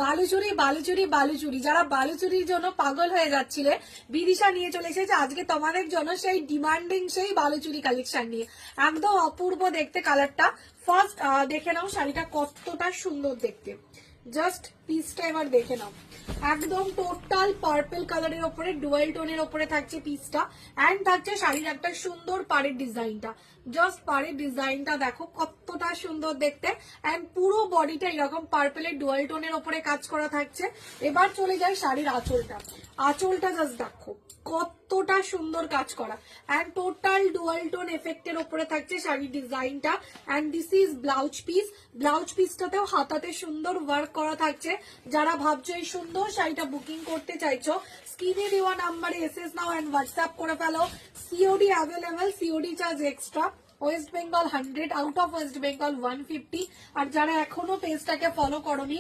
বালুচুরি বালুচুরি বালুচুরি, যারা বালুচুরির জন্য পাগল হয়ে যাচ্ছিলে, বিদিশা নিয়ে চলে এসেছে আজকে তোমাদের জন্য সেই ডিমান্ডিং সেই বালুচুরি কালেকশন নিয়ে। একদম অপূর্ব দেখতে কালারটা। ফার্স্ট দেখে নাও শাড়িটা কতটা সুন্দর দেখতে, জাস্ট পিসটা এবার দেখে নাও। একদম টোটাল পার্পল কালারের ওপরে ডুয়েল টোনের ওপরে থাকছে পিসটা, এন্ড থাকছে শাড়ির একটা সুন্দর পাড়ের ডিজাইনটা। জাস্ট পাড়ের ডিজাইনটা দেখো কতটা সুন্দর দেখতে, এন্ড পুরো বডিটা এরকম পার্পলের ডুয়েল টোনের ওপরে কাজ করা থাকছে। এবার চলে যায় শাড়ির আঁচলটা। আঁচলটা জাস্ট দেখো কতটা সুন্দর কাজ করা, এন্ড টোটাল ডুয়াল টোন এফেক্টের ওপরে থাকছে শাড়ির ডিজাইনটা। And this is blouse piece. Blouse পিসটাতেও হাতাতে সুন্দর ওয়ার্ক করা থাকছে। যারা ভাবছো এই সুন্দর শাড়িটা বুকিং করতে চাইছো, স্ক্রিনে দেওয়া নাম্বারে এসএস নাও এন্ড হোয়াটসঅ্যাপ করে ফেলো। COD available, COD charge extra. West Bengal 100, out of west Bengal 150। আর যারা এখনো পেজটাকে ফলো করোনি,